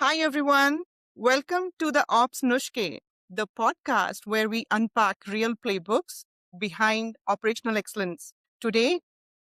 Hi, everyone. Welcome to the TheOpsNushkhe, the podcast where we unpack real playbooks behind operational excellence. Today,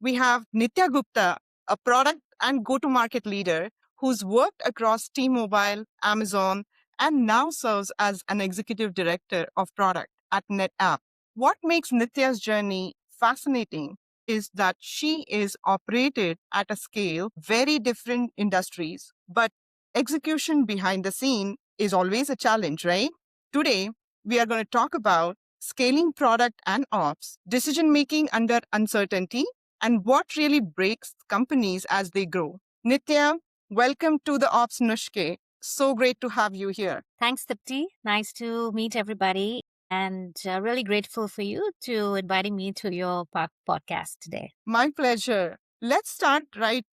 we have Nitya Gupta, a product and go to market leader who's worked across T-Mobile, Amazon, and now serves as an executive director of product at NetApp. What makes Nitya's journey fascinating is that she is operated at a scale very different industries, but execution behind the scene is always a challenge, right? Today, we are going to talk about scaling product and ops, decision making under uncertainty, and what really breaks companies as they grow. Nitya, welcome to the TheOpsNushkhe. So great to have you here. Thanks, Deepti. Nice to meet everybody, and really grateful for you to inviting me to your podcast today. My pleasure. Let's start right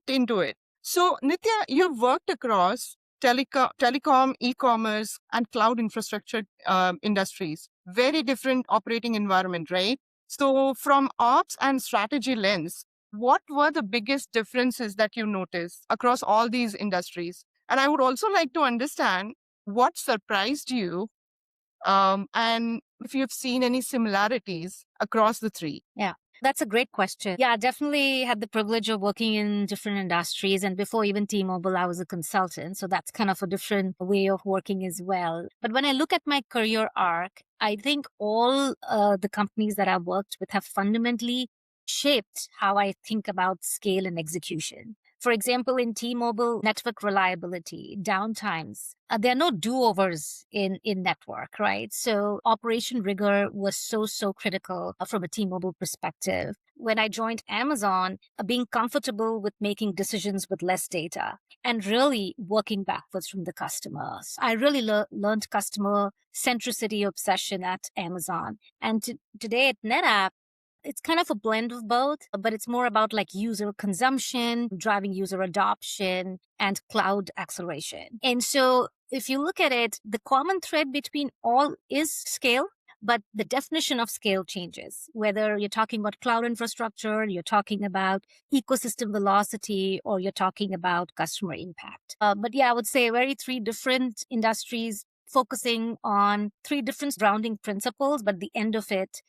into it. So, Nitya, you've worked across telecom, e-commerce, and cloud infrastructure industries. Very different operating environment, right? So, from ops and strategy lens, what were the biggest differences that you noticed across all these industries? And I would also like to understand what surprised you, and if you've seen any similarities across the three. Yeah. That's a great question. Yeah, I definitely had the privilege of working in different industries. And before even T-Mobile, I was a consultant. So that's kind of a different way of working as well. But when I look at my career arc, I think all the companies that I've worked with have fundamentally shaped how I think about scale and execution. For example, in T-Mobile, network reliability, downtimes, there are no do-overs in network, right? So operation rigor was so critical from a T-Mobile perspective. When I joined Amazon, being comfortable with making decisions with less data and really working backwards from the customers. I really learned customer centricity obsession at Amazon. And today at NetApp, it's kind of a blend of both, but it's more about like user consumption, driving user adoption, and cloud acceleration. And so if you look at it, the common thread between all is scale, but the definition of scale changes. Whether you're talking about cloud infrastructure, you're talking about ecosystem velocity, or you're talking about customer impact. But yeah, I would say very three different industries focusing on three different grounding principles, but the end of it,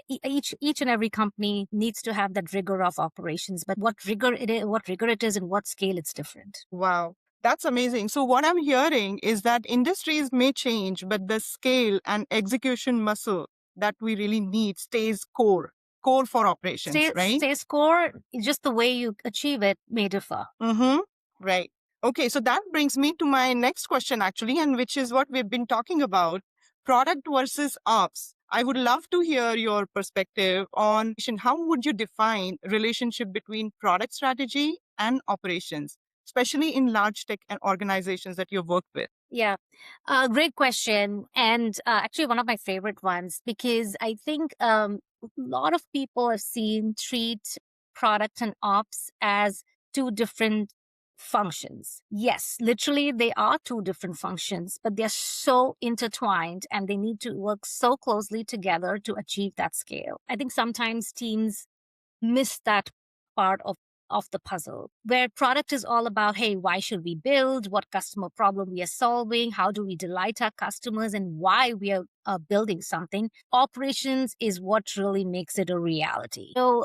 each and every company needs to have that rigor of operations, but what rigor it is and what scale it's different. Wow. That's amazing. So, what I'm hearing is that industries may change, but the scale and execution muscle that we really need stays core for operations, right? Stays core, just the way you achieve it may differ. Mm-hmm. Right. Okay. So, that brings me to my next question, actually, and which is what we've been talking about product versus ops. I would love to hear your perspective on how would you define relationship between product strategy and operations, especially in large tech and organizations that you've worked with? Yeah, great question. And actually one of my favorite ones, because I think a lot of people have treat product and ops as two different functions. Yes, literally they are two different functions, but they're so intertwined and they need to work so closely together to achieve that scale. I think sometimes teams miss that part of the puzzle, where product is all about, hey, why should we build, what customer problem we are solving, how do we delight our customers, and why we are building something. Operations is what really makes it a reality. So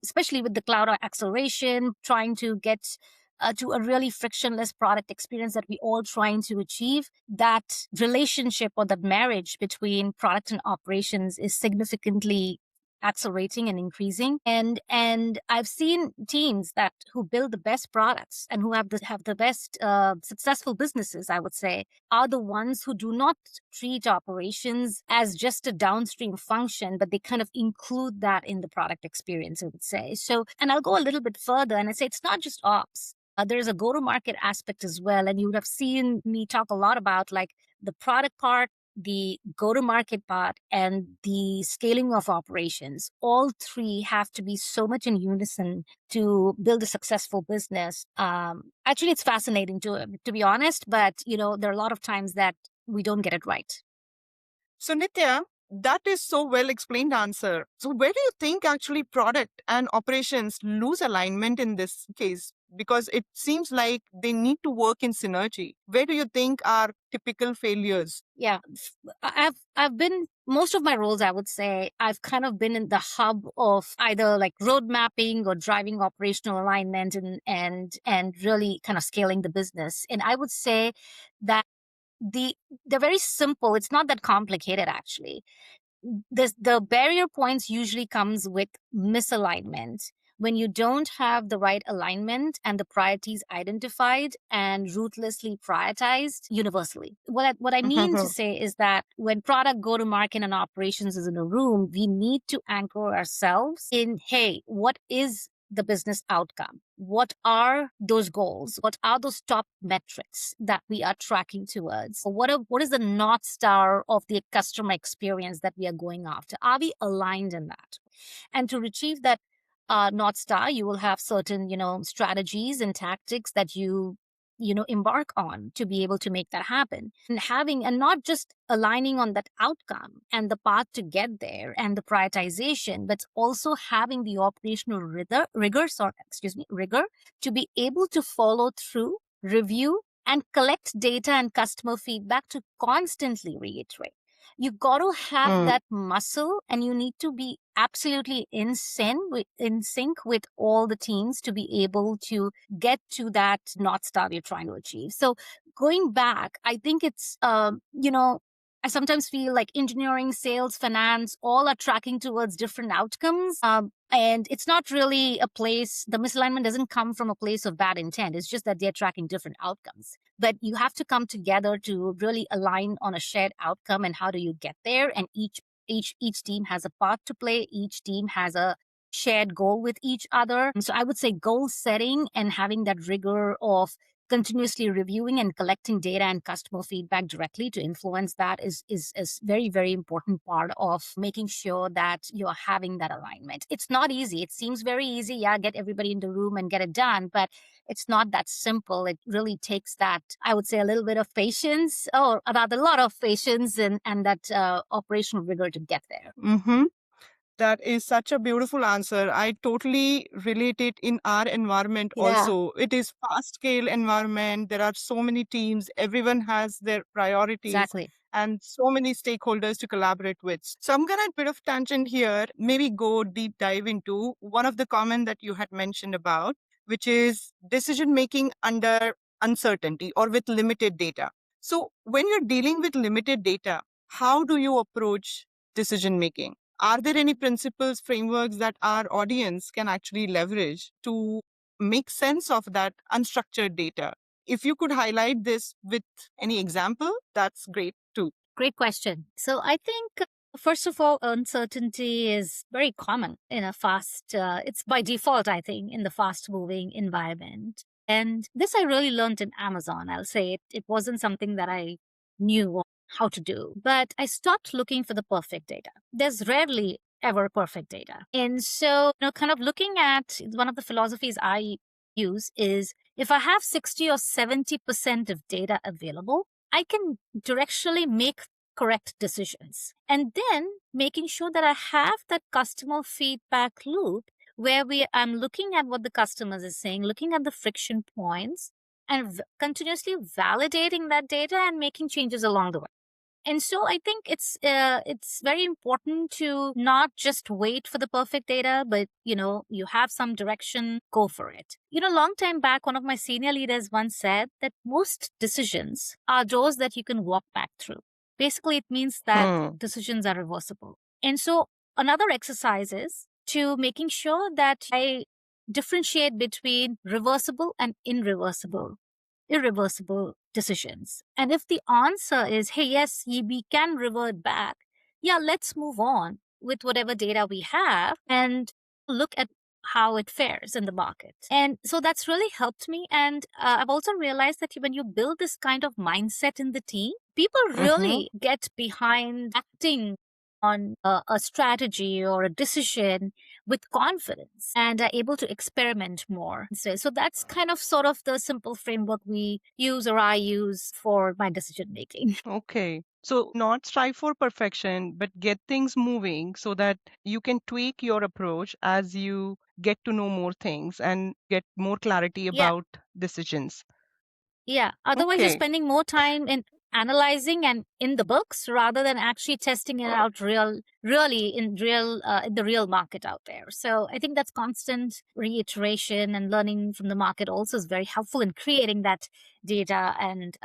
especially with the cloud acceleration, trying to get to a really frictionless product experience that we all trying to achieve, that relationship or that marriage between product and operations is significantly accelerating and increasing. And I've seen teams that who build the best products and who have the best successful businesses, I would say, are the ones who do not treat operations as just a downstream function, but they kind of include that in the product experience, I would say. So, and I'll go a little bit further and I say it's not just ops. There's a go-to-market aspect as well. And you would have seen me talk a lot about like the product part, the go-to-market part, and the scaling of operations. All three have to be so much in unison to build a successful business. Actually, it's fascinating to be honest, but there are a lot of times that we don't get it right. So, Nitya, that is so well explained answer. So, where do you think actually product and operations lose alignment in this case? because it seems like they need to work in synergy. Where do you think are typical failures? Yeah, I've been most of my roles, I would say, I've kind of been in the hub of either like road mapping or driving operational alignment and really kind of scaling the business. And I would say that the they're very simple. It's not that complicated actually. The barrier points usually comes with misalignment. When you don't have the right alignment and the priorities identified and ruthlessly prioritized universally. What I mean to say is that when product go to market and operations is in a room, we need to anchor ourselves in, hey, what is the business outcome? What are those goals? What are those top metrics that we are tracking towards? What is the North Star of the customer experience that we are going after? Are we aligned in that? And to achieve that North Star, you will have certain, strategies and tactics that you embark on to be able to make that happen, and not just aligning on that outcome and the path to get there and the prioritization, but also having the operational rigor to be able to follow through, review, and collect data and customer feedback to constantly reiterate. You got to have that muscle, and you need to be absolutely in sync with all the teams to be able to get to that North Star you're trying to achieve. So going back, I think it's, I sometimes feel like engineering, sales, finance, all are tracking towards different outcomes. And it's not really the misalignment doesn't come from a place of bad intent. It's just that they're tracking different outcomes. But you have to come together to really align on a shared outcome, and how do you get there? And each team has a part to play. Each team has a shared goal with each other. So I would say goal setting and having that rigor of continuously reviewing and collecting data and customer feedback directly to influence that is a very, very important part of making sure that you're having that alignment. It's not easy. It seems very easy. Yeah, get everybody in the room and get it done, but it's not that simple. It really takes that, I would say, a little bit of patience, or rather a lot of patience, and that operational rigor to get there. Mm-hmm. That is such a beautiful answer. I totally relate it in our environment also. It is fast scale environment. There are so many teams. Everyone has their priorities. Exactly. And so many stakeholders to collaborate with. So I'm going to, a bit of tangent here, maybe go deep dive into one of the comment that you had mentioned about, which is decision making under uncertainty or with limited data. So when you're dealing with limited data, how do you approach decision making? Are there any principles, frameworks that our audience can actually leverage to make sense of that unstructured data? If you could highlight this with any example, that's great too. Great question. So I think, first of all, uncertainty is very common in a it's by default, I think, in the fast moving environment. And this I really learned in Amazon. I'll say it wasn't something that I knew how to do, but I stopped looking for the perfect data. There's rarely ever perfect data. And so, kind of looking at one of the philosophies I use is, if I have 60 or 70% of data available, I can directionally make correct decisions. And then making sure that I have that customer feedback loop where I'm looking at what the customers is saying, looking at the friction points, and continuously validating that data and making changes along the way. And so I think it's very important to not just wait for the perfect data, but you have some direction, go for it. Long time back, one of my senior leaders once said that most decisions are doors that you can walk back through. Basically, it means that decisions are reversible. And so another exercise is to making sure that I differentiate between reversible and irreversible decisions. And if the answer is, hey, yes, we can revert back, yeah, let's move on with whatever data we have and look at how it fares in the market. And so that's really helped me. And I've also realized that when you build this kind of mindset in the team, people really get behind acting on a strategy or a decision with confidence and are able to experiment more. So that's kind of sort of the simple framework we use, or I use, for my decision making. Okay. So, not strive for perfection, but get things moving so that you can tweak your approach as you get to know more things and get more clarity Yeah. about decisions. Yeah. Otherwise, you're Okay. spending more time in analyzing and in the books rather than actually testing it out really in the real market out there. So I think that's constant reiteration and learning from the market also is very helpful in creating that data and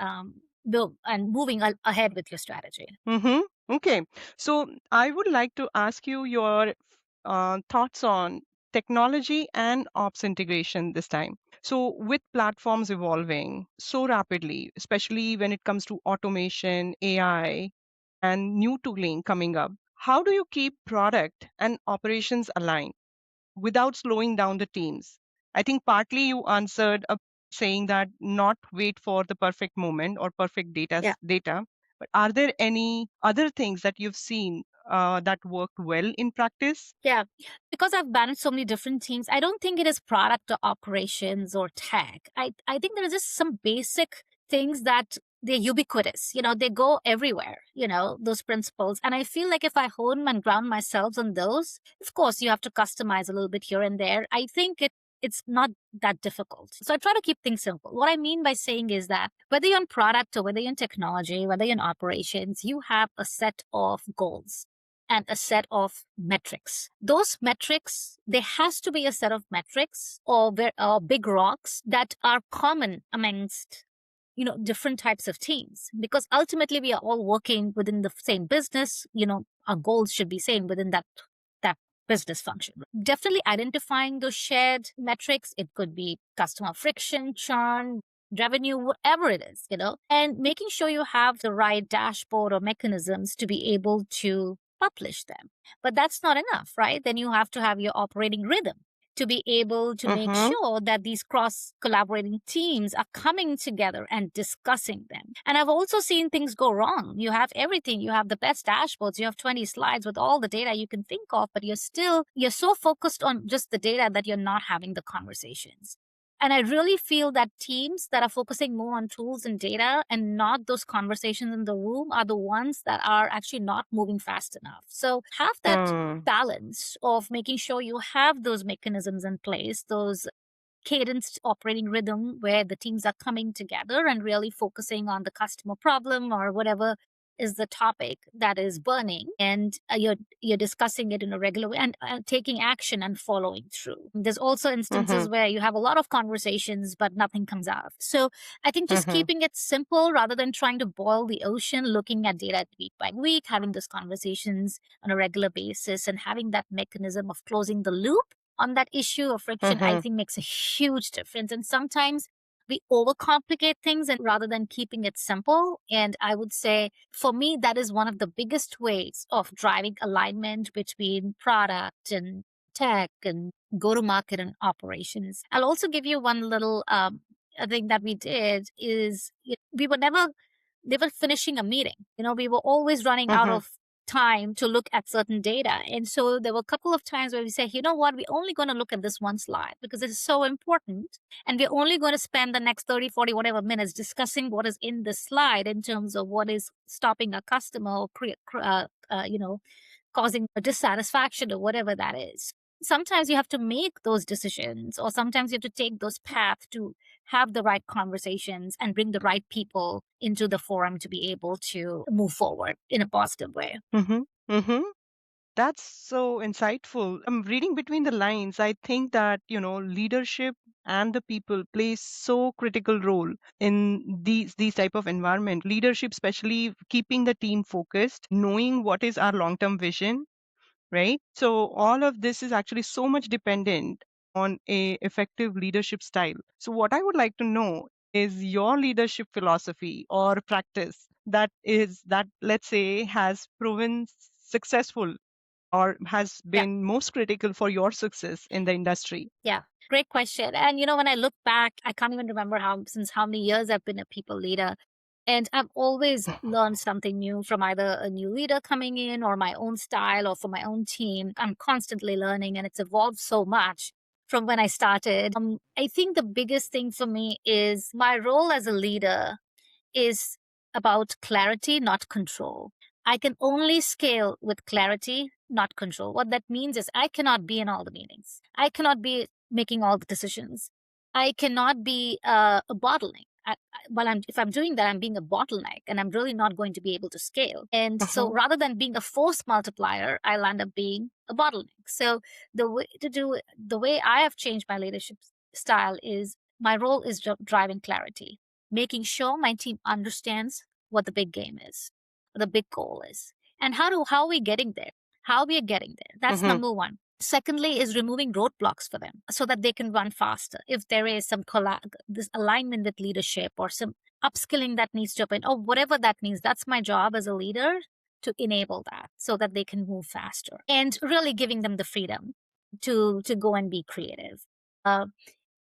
build and moving ahead with your strategy. Mm-hmm. Okay. So I would like to ask you your thoughts on technology and ops integration this time. So, with platforms evolving so rapidly, especially when it comes to automation, AI, and new tooling coming up, how do you keep product and operations aligned without slowing down the teams? I think partly you answered saying that not wait for the perfect moment or perfect Yeah. data, but are there any other things that you've seen that worked well in practice? Yeah, because I've managed so many different teams, I don't think it is product or operations or tech. I think there is just some basic things that they're ubiquitous. They go everywhere, those principles. And I feel like if I hone and ground myself on those, of course, you have to customize a little bit here and there. I think it's not that difficult. So I try to keep things simple. What I mean by saying is that whether you're in product or whether you're in technology, whether you're in operations, you have a set of goals and a set of metrics. Those metrics, there has to be a set of metrics or big rocks that are common amongst different types of teams, because ultimately we are all working within the same business. Our goals should be same within that business function. Definitely identifying those shared metrics. It could be customer friction, churn, revenue, whatever it is, and making sure you have the right dashboard or mechanisms to be able to publish them. But that's not enough, right? Then you have to have your operating rhythm to be able to make Mm-hmm. sure that these cross collaborating teams are coming together and discussing them. And I've also seen things go wrong. You have everything. You have the best dashboards. You have 20 slides with all the data you can think of, but you're so focused on just the data that you're not having the conversations. And I really feel that teams that are focusing more on tools and data and not those conversations in the room are the ones that are actually not moving fast enough. So have that Mm. balance of making sure you have those mechanisms in place, those cadenced operating rhythm where the teams are coming together and really focusing on the customer problem or whatever is the topic that is burning, and you're discussing it in a regular way and taking action and following through. There's also Mm-hmm. instances where you have a lot of conversations but nothing comes out. So I think just Mm-hmm. keeping it simple rather than trying to boil the ocean, looking at data week by week, having those conversations on a regular basis and having that mechanism of closing the loop on that issue of friction, I Mm-hmm. think makes a huge difference. And sometimes we overcomplicate things and rather than keeping it simple. And I would say for me, that is one of the biggest ways of driving alignment between product and tech and go to market and operations. I'll also give you one little thing that we did is we were never finishing a meeting. We were always running out Mm-hmm. of time to look at certain data. And so there were a couple of times where we say, you know what, we're only going to look at this one slide because it is so important. And we're only going to spend the next 30, 40, whatever minutes discussing what is in the slide in terms of what is stopping a customer or causing a dissatisfaction or whatever that is. Sometimes you have to make those decisions, or sometimes you have to take those paths to have the right conversations and bring the right people into the forum to be able to move forward in a positive way. Mm-hmm. Mm-hmm. That's so insightful. I'm reading between the lines. I think that, leadership and the people play so critical role in these type of environment. Leadership, especially keeping the team focused, knowing what is our long-term vision, right? So all of this is actually so much dependent on a effective leadership style. So what I would like to know is your leadership philosophy or practice that let's say has proven successful or has Yeah. been most critical for your success in the industry? Yeah, great question. And when I look back, I can't even remember since how many years I've been a people leader. And I've always learned something new from either a new leader coming in or my own style or from my own team. I'm constantly learning and it's evolved so much from when I started. I think the biggest thing for me is my role as a leader is about clarity, not control. I can only scale with clarity, not control. What that means is I cannot be in all the meetings. I cannot be making all the decisions. I cannot be a bottleneck. If I'm doing that, I'm being a bottleneck, and I'm really not going to be able to scale. And so, Uh-huh. rather than being a force multiplier, I'll end up being a bottleneck. So, the way I have changed my leadership style is my role is driving clarity, making sure my team understands what the big game is, what the big goal is, and how are we getting there? How we are getting there. That's Mm-hmm. number one. Secondly, is removing roadblocks for them so that they can run faster. If there is some this alignment with leadership or some upskilling that needs to happen or whatever that means, that's my job as a leader to enable that so that they can move faster and really giving them the freedom to go and be creative. Uh,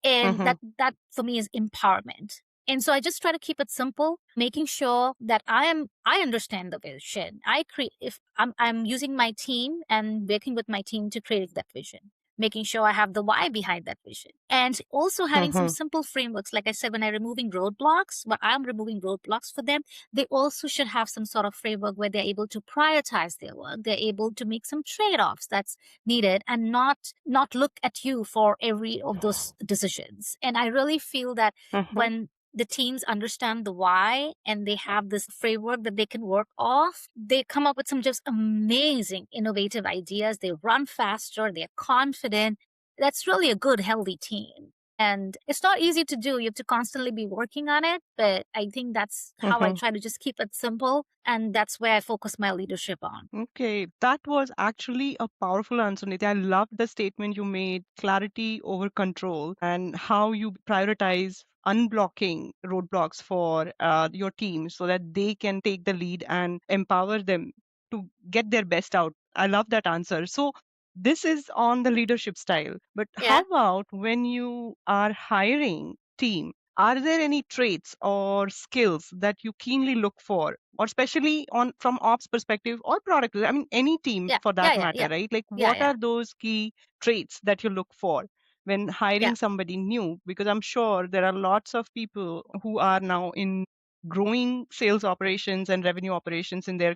and Mm-hmm. that for me is empowerment. And so I just try to keep it simple, making sure that I understand the vision. I create if I'm using my team and working with my team to create that vision, making sure I have the why behind that vision, and also having some Mm-hmm. simple frameworks. Like I said, when I'm removing roadblocks, when I'm removing roadblocks for them, they also should have some sort of framework where they're able to prioritize their work. They're able to make some trade-offs that's needed and not look at you for every of those decisions. And I really feel that Mm-hmm. when the teams understand the why and they have this framework that they can work off, they come up with some just amazing innovative ideas. They run faster, they're confident. That's really a good healthy team. And it's not easy to do. You have to constantly be working on it. But I think that's how I Mm-hmm. try to just keep it simple. And that's where I focus my leadership on. Okay, that was actually a powerful answer, Nitya. I love the statement you made, clarity over control, and how you prioritize unblocking roadblocks for your team so that they can take the lead and empower them to get their best out. I love that answer. So, this is on the leadership style. But how Yeah. about when you are hiring team? Are there any traits or skills that you keenly look for, or especially on from ops perspective or product, I mean any team Yeah. for Yeah. that Yeah. matter, Yeah. right? Like Yeah. what Yeah. are those key traits that you look for when Yeah. hiring somebody new? Because I'm sure there are lots of people who are now in growing sales operations and revenue operations in their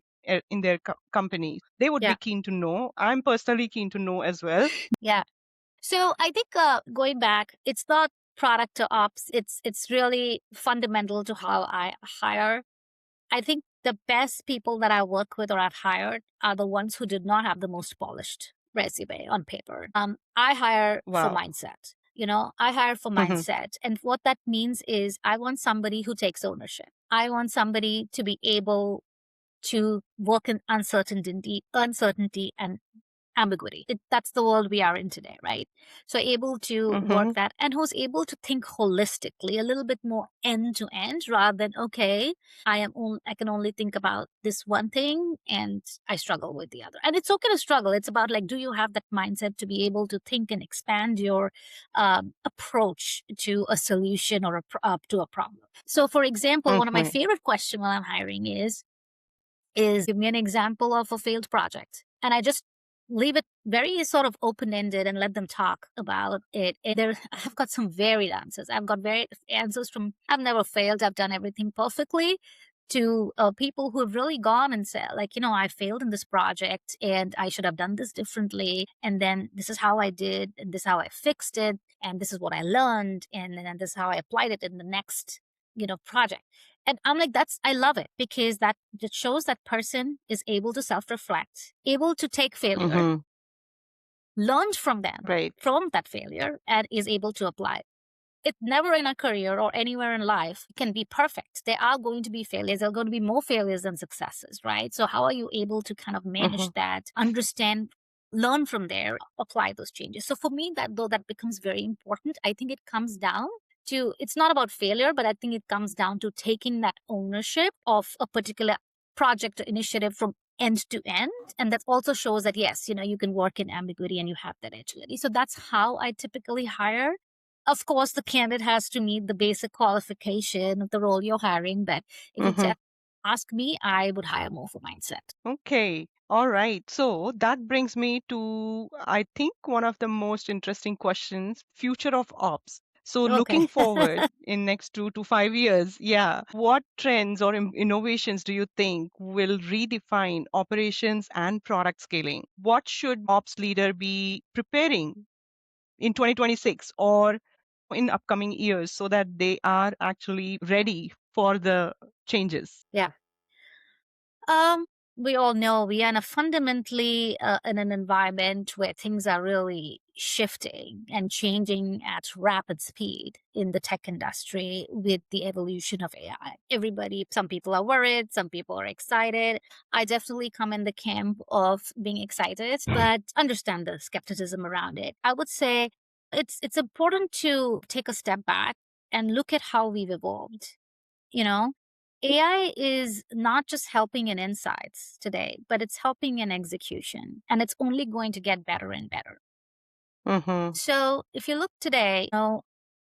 companies. They would be Yeah. keen to know. I'm personally keen to know as well. Yeah. So I think going back, it's not product to ops. It's really fundamental to how I hire. I think the best people that I work with or I've hired are the ones who did not have the most polished resume on paper. I hire for Wow. mindset. I hire for mindset. And what that means is I want somebody who takes ownership. I want somebody to be able to work in uncertainty and ambiguity. That's the world we are in today, right? So able to Mm-hmm. work that and who's able to think holistically, a little bit more end to end rather than, okay, I can only think about this one thing and I struggle with the other. And it's okay to struggle. It's about like, do you have that mindset to be able to think and expand your approach to a solution or to a problem? So for example, one of my Mm-hmm. favorite questions when I'm hiring is give me an example of a failed project. And I just leave it very sort of open ended and let them talk about it. I've got some varied answers. I've got varied answers from I've never failed, I've done everything perfectly, to people who have really gone and said, like, I failed in this project and I should have done this differently. And then this is how I did, and this is how I fixed it, and this is what I learned, and then this is how I applied it in the next, project. And I'm like, I love it because that just shows that person is able to self reflect, able to take failure, Mm-hmm. learn from them, Right. from that failure, and is able to apply. It never in a career or anywhere in life can be perfect. There are going to be failures. There are going to be more failures than successes, right? So, how are you able to kind of Mm-hmm. manage that, understand, learn from there, apply those changes? So, for me, that becomes very important. I think it comes down to it's not about failure, but I think it comes down to taking that ownership of a particular project or initiative from end to end. And that also shows that, yes, you can work in ambiguity and you have that agility. So that's how I typically hire. Of course, the candidate has to meet the basic qualification of the role you're hiring. But if you Mm-hmm. just ask me, I would hire more for mindset. Okay. All right. So that brings me to, I think, one of the most interesting questions, future of ops. So Okay. looking forward in next 2 to 5 years, yeah, what trends or innovations do you think will redefine operations and product scaling? What should ops leader be preparing in 2026 or in upcoming years so that they are actually ready for the changes? Yeah. Um, we all know we are in a fundamentally in an environment where things are really shifting and changing at rapid speed in the tech industry with the evolution of AI. Everybody, some people are worried, some people are excited. I definitely come in the camp of being excited, but understand the skepticism around it. I would say it's important to take a step back and look at how we've evolved. You know, AI is not just helping in insights today, but it's helping in execution, and it's only going to get better and better. Mm-hmm. So if you look today,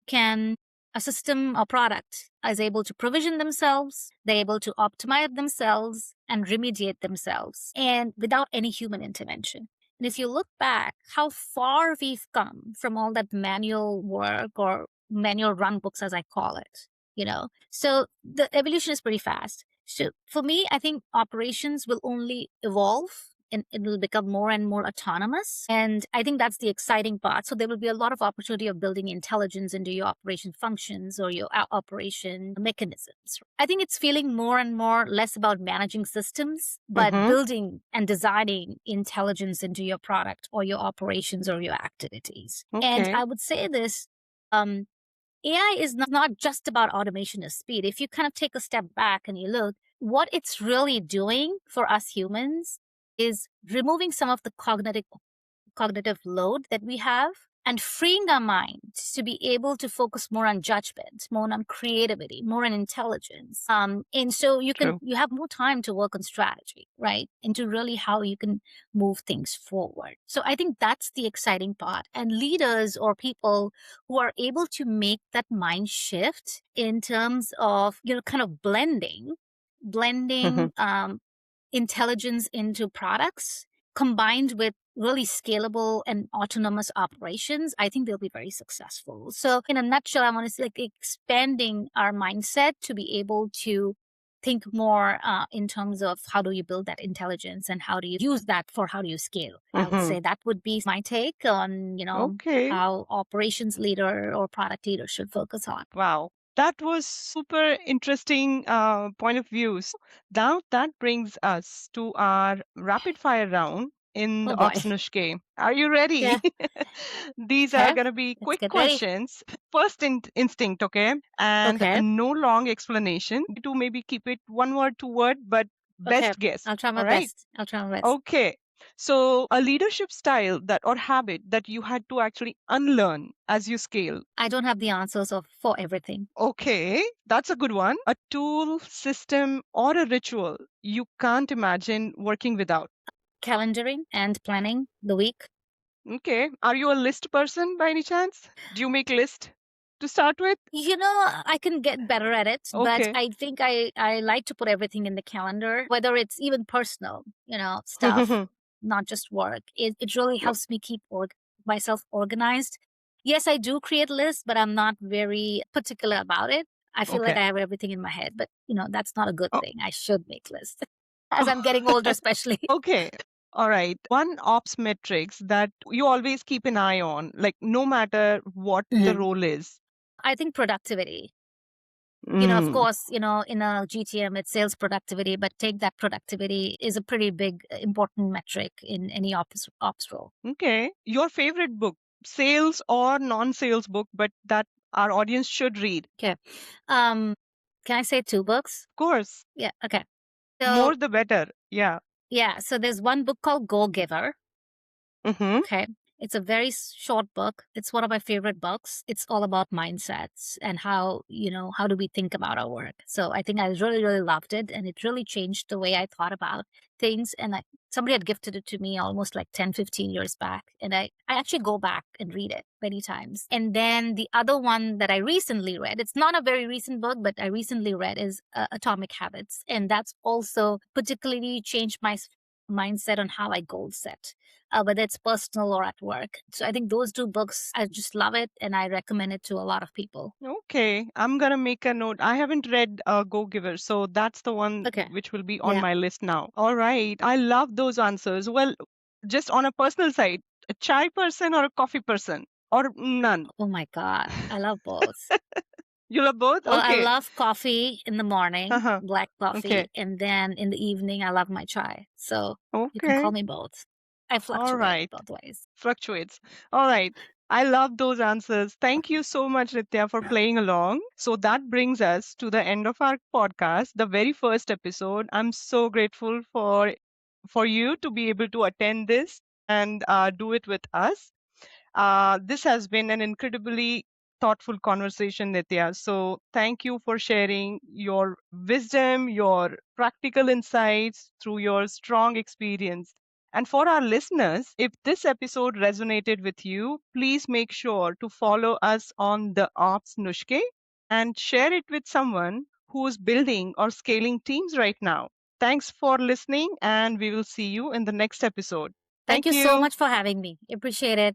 can a system or product is able to provision themselves, they're able to optimize themselves and remediate themselves and without any human intervention. And if you look back how far we've come from all that manual work or manual run books, as I call it, so the evolution is pretty fast. So for me, I think operations will only evolve and it will become more and more autonomous. And I think that's the exciting part. So there will be a lot of opportunity of building intelligence into your operation functions or your operation mechanisms. I think it's feeling more and more less about managing systems, but Mm-hmm. building and designing intelligence into your product or your operations or your activities. And Okay. I would say this, AI is not just about automation of speed. If you kind of take a step back and you look, what it's really doing for us humans is removing some of the cognitive load that we have and freeing our minds to be able to focus more on judgment, more on creativity, more on intelligence. And so True. you have more time to work on strategy, right? Into really how you can move things forward. So I think that's the exciting part. And leaders or people who are able to make that mind shift in terms of, kind of blending intelligence into products combined with really scalable and autonomous operations, I think they'll be very successful. So in a nutshell, I want to say like expanding our mindset to be able to think more in terms of how do you build that intelligence and how do you use that for how do you scale. I would Mm-hmm. say that would be my take on, Okay. how operations leader or product leader should focus on. Wow. That was super interesting point of view. So now that brings us to our rapid fire round in Oh the boy. OpsNushkhe. Are you ready? Yeah. These are Okay. going to be Let's quick get ready. questions. First instinct, okay? And Okay. no long explanation. To maybe keep it one word, two word, but Okay. best guess. I'll try my All right. best. I'll try my best. Okay. So a leadership style that or habit that you had to actually unlearn as you scale. I don't have the answers for everything. Okay, that's a good one. A tool, system, or a ritual you can't imagine working without. Calendaring and planning the week. Okay, are you a list person by any chance? Do you make list to start with? I can get better at it, but Okay. I think I like to put everything in the calendar, whether it's even personal, stuff, not just work. It really Well, helps me keep myself organized. Yes, I do create lists, but I'm not very particular about it. I feel like okay. I have everything in my head, but that's not a good Oh, thing. I should make lists as I'm getting older, especially. okay. All right. One ops metrics that you always keep an eye on, like no matter what the Mhm. role is. I think productivity. Of Mm, course, in a GTM, it's sales productivity, but take that productivity is a pretty big, important metric in any ops role. okay. Your favorite book, sales or non-sales book, but that our audience should read. Okay. Um, can I say two books? Of course. Yeah. Okay. So, More the better. Yeah. yeah. So there's one book called Go Giver. Mm-hmm. Okay. It's a very short book. It's one of my favorite books. It's all about mindsets and how do we think about our work. So I think I really, really loved it. And it really changed the way I thought about things. And somebody had gifted it to me almost like 10, 15 years back. And I actually go back and read it many times. And then the other one that I recently read, it's not a very recent book, but I recently read is Atomic Habits. And that's also particularly changed my mindset on how I goal set, whether it's personal or at work. So I think those two books, I just love it and I recommend it to a lot of people. Okay, I'm gonna make a note. I haven't read Go Giver, so that's the one Okay. which will be on Yeah. my list now. All right, I love those answers. Well, just on a personal side, a chai person or a coffee person, or none? Oh my God. I love both. You love both? Well, I Okay. love coffee in the morning, Uh-huh. black coffee, Okay. and then in the evening, I love my chai. So you can call Okay. me both. I All fluctuate right. both ways. Fluctuates. All right. I love those answers. Thank you so much, Nitya, for playing along. So that brings us to the end of our podcast, the very first episode. I'm so grateful for you to be able to attend this and do it with us. This has been an incredibly thoughtful conversation, Nitya. So thank you for sharing your wisdom, your practical insights through your strong experience. And for our listeners, if this episode resonated with you, please make sure to follow us on the Ops Nushke and share it with someone who's building or scaling teams right now. Thanks for listening, and we will see you in the next episode. Thank Thank you so you. much for having me. Appreciate it.